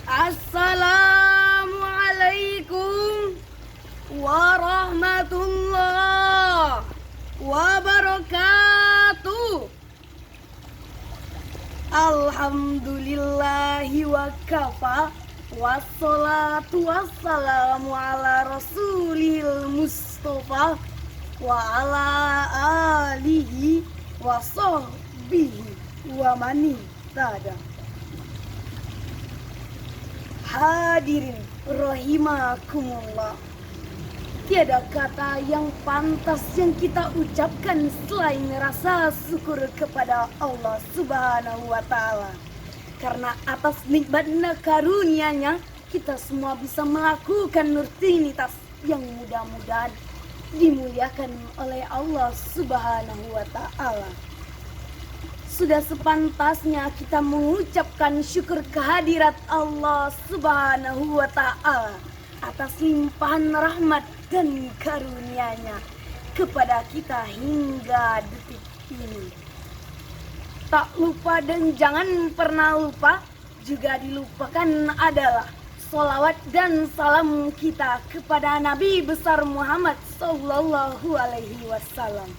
Assalamualaikum warahmatullahi wabarakatuh. Alhamdulillahi wa kafa, wassalatu wassalamu ala rasulil mustafa wa ala alihi wa sahbihi wa mani tada. Hadirin rahimakumullah, tiada kata yang pantas yang kita ucapkan selain rasa syukur kepada Allah Subhanahu wa Ta'ala. Karena atas nikmat karunia-Nya kita semua bisa melakukan rutinitas yang mudah-mudahan dimuliakan oleh Allah Subhanahu wa Ta'ala. Sudah sepantasnya kita mengucapkan syukur kehadirat Allah Subhanahu wa Ta'ala atas limpahan rahmat dan karunia-Nya kepada kita hingga detik ini. Tak lupa dan jangan pernah lupa, juga dilupakan adalah sholawat dan salam kita kepada Nabi besar Muhammad Sallallahu Alaihi Wasallam.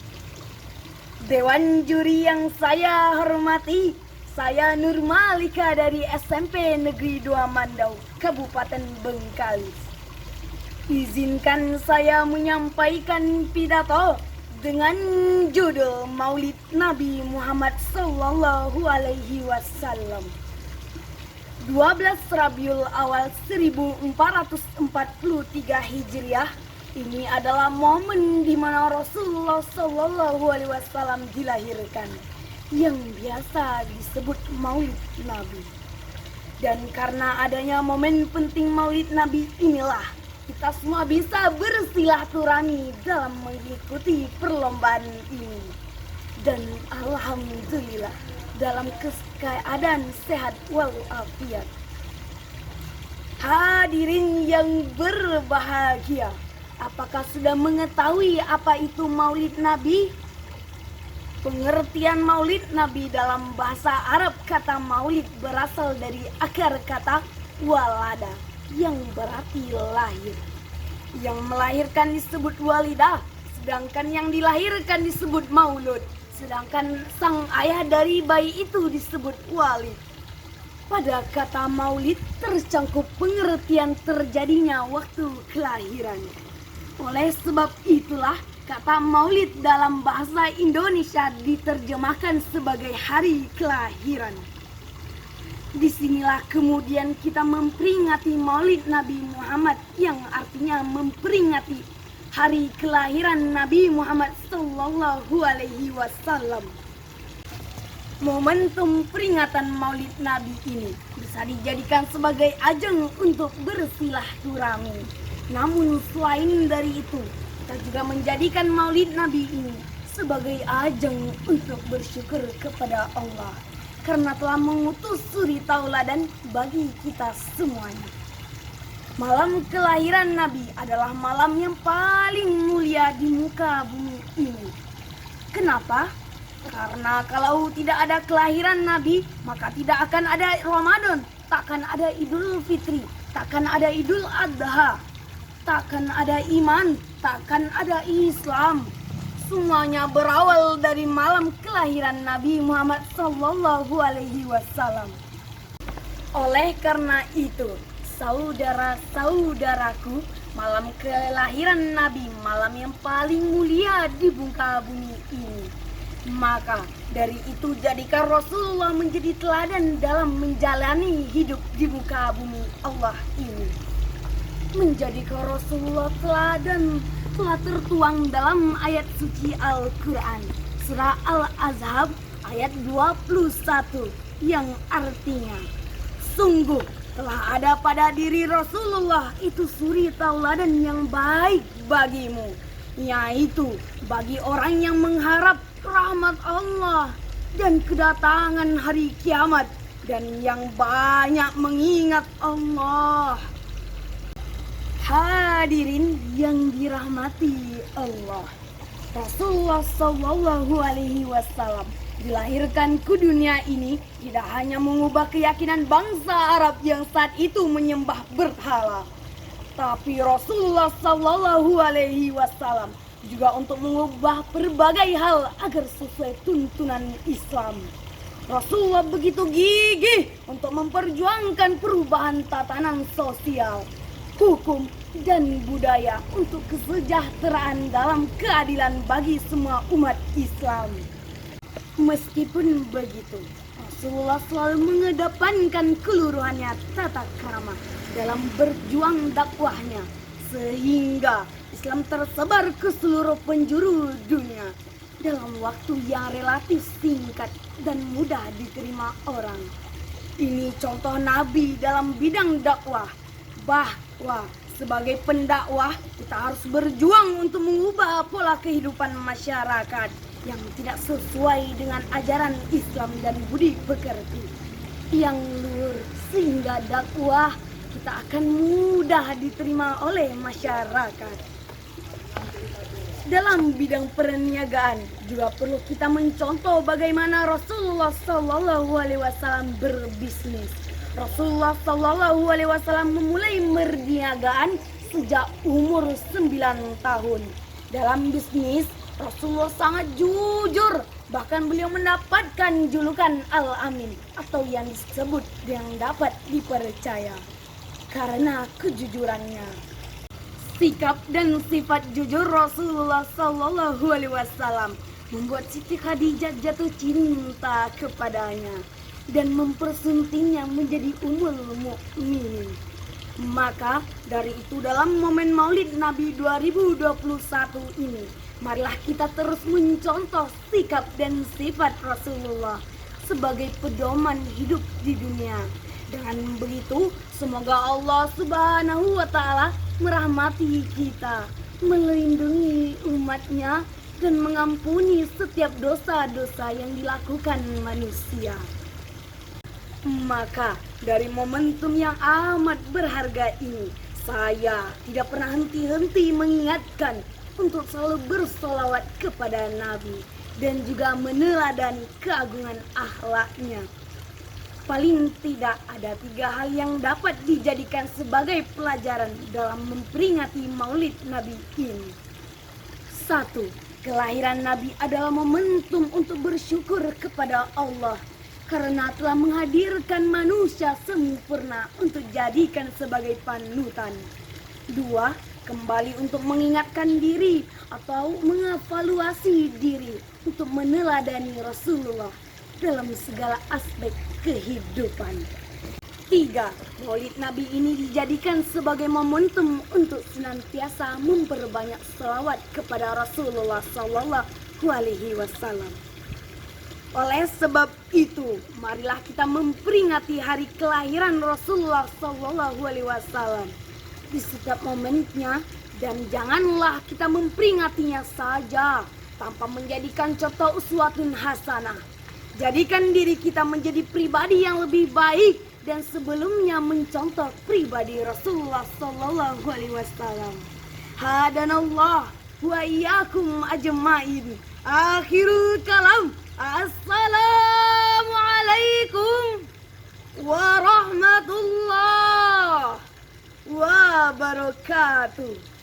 Dewan juri yang saya hormati, saya Nur Malika dari SMP Negeri 2 Mandau, Kabupaten Bengkalis. Izinkan saya menyampaikan pidato dengan judul Maulid Nabi Muhammad Sallallahu Alaihi Wasallam. 12 Rabiul Awal 1443 Hijriah. Ini adalah momen di mana Rasulullah Sallallahu Alaihi Wasallam dilahirkan, yang biasa disebut Maulid Nabi. Dan karena adanya momen penting Maulid Nabi inilah kita semua bisa bersilaturahmi dalam mengikuti perlombaan ini. Dan alhamdulillah dalam keadaan sehat walafiat. Hadirin yang berbahagia, apakah sudah mengetahui apa itu Maulid Nabi? Pengertian Maulid Nabi dalam bahasa Arab, kata maulid berasal dari akar kata walada, yang berarti lahir. Yang melahirkan disebut walidah, sedangkan yang dilahirkan disebut maulud. Sedangkan sang ayah dari bayi itu disebut walid. Pada kata maulid tercangkup pengertian terjadinya waktu kelahiran. Oleh sebab itulah kata maulid dalam bahasa Indonesia diterjemahkan sebagai hari kelahiran. Disinilah kemudian kita memperingati Maulid Nabi Muhammad, yang artinya memperingati hari kelahiran Nabi Muhammad Sallallahu Alaihi Wasallam. Momentum peringatan Maulid Nabi ini bisa dijadikan sebagai ajang untuk bersilaturahmi. Namun selain dari itu, kita juga menjadikan Maulid Nabi ini sebagai ajang untuk bersyukur kepada Allah, karena telah mengutus suri tauladan bagi kita semuanya. Malam kelahiran Nabi adalah malam yang paling mulia di muka bumi ini. Kenapa? Karena kalau tidak ada kelahiran Nabi, maka tidak akan ada Ramadan, takkan ada Idul Fitri, takkan ada Idul Adha, takkan ada iman, takkan ada Islam. Semuanya berawal dari malam kelahiran Nabi Muhammad Sallallahu Alaihi Wasallam. Oleh karena itu, Saudara-saudaraku, malam kelahiran Nabi, malam yang paling mulia di muka bumi ini. Maka dari itu jadikan Rasulullah menjadi teladan dalam menjalani hidup di muka bumi Allah ini. Menjadikan Rasulullah teladan telah tertuang dalam ayat suci Al-Quran, surah Al-Ahzab ayat 21, yang artinya, sungguh telah ada pada diri Rasulullah itu suri tauladan yang baik bagimu, yaitu bagi orang yang mengharap rahmat Allah dan kedatangan hari kiamat, dan yang banyak mengingat Allah. Hadirin yang dirahmati Allah, Rasulullah Shallallahu Alaihi Wasallam dilahirkan ke dunia ini tidak hanya mengubah keyakinan bangsa Arab yang saat itu menyembah berhala, tapi Rasulullah Shallallahu Alaihi Wasallam juga untuk mengubah berbagai hal agar sesuai tuntunan Islam. Rasulullah begitu gigih untuk memperjuangkan perubahan tatanan sosial, hukum, dan budaya untuk kesejahteraan dalam keadilan bagi semua umat Islam. Meskipun begitu, Rasulullah selalu mengedepankan keluruhannya tata krama dalam berjuang dakwahnya, sehingga Islam tersebar ke seluruh penjuru dunia dalam waktu yang relatif singkat dan mudah diterima orang. Ini contoh Nabi dalam bidang dakwah, bahwa sebagai pendakwah kita harus berjuang untuk mengubah pola kehidupan masyarakat yang tidak sesuai dengan ajaran Islam dan budi pekerti yang luhur, sehingga dakwah kita akan mudah diterima oleh masyarakat. Dalam bidang perniagaan juga perlu kita mencontoh bagaimana Rasulullah Shallallahu Alaihi Wasallam berbisnis. Rasulullah Shallallahu Alaihi Wasallam memulai perniagaan sejak umur 9 tahun. Dalam bisnis Rasulullah sangat jujur, bahkan beliau mendapatkan julukan Al-Amin atau yang disebut yang dapat dipercaya karena kejujurannya. Sikap dan sifat jujur Rasulullah Sallallahu Alaihi Wasallam membuat Siti Khadijah jatuh cinta kepadanya dan mempersuntingnya menjadi Ummul Mukminin. Maka dari itu dalam momen Maulid Nabi 2021 ini, marilah kita terus mencontoh sikap dan sifat Rasulullah sebagai pedoman hidup di dunia. Dengan begitu, semoga Allah Subhanahu wa Ta'ala merahmati kita, melindungi umatnya, dan mengampuni setiap dosa-dosa yang dilakukan manusia. Maka dari momentum yang amat berharga ini, saya tidak pernah henti-henti mengingatkan untuk selalu bersolawat kepada Nabi dan juga meneladani keagungan akhlaknya. Paling tidak ada 3 hal yang dapat dijadikan sebagai pelajaran dalam memperingati Maulid Nabi ini. 1. Kelahiran Nabi adalah momentum untuk bersyukur kepada Allah karena telah menghadirkan manusia sempurna untuk jadikan sebagai panutan. 2. Kembali untuk mengingatkan diri atau mengevaluasi diri untuk meneladani Rasulullah dalam segala aspek kehidupan. 3. Maulid Nabi ini dijadikan sebagai momentum untuk senantiasa memperbanyak selawat kepada Rasulullah Sallallahu Alaihi Wasallam. Oleh sebab itu, marilah kita memperingati hari kelahiran Rasulullah Sallallahu Alaihi Wasallam di setiap momennya, dan janganlah kita memperingatinya saja tanpa menjadikan contoh uswatun hasanah. Jadikan diri kita menjadi pribadi yang lebih baik dan sebelumnya mencontoh pribadi Rasulullah Sallallahu Alaihi Wasallam. Hadanallah wa iyyakum ajma'in. Akhirul kalam. Assalamualaikum warahmatullahi wabarakatuh.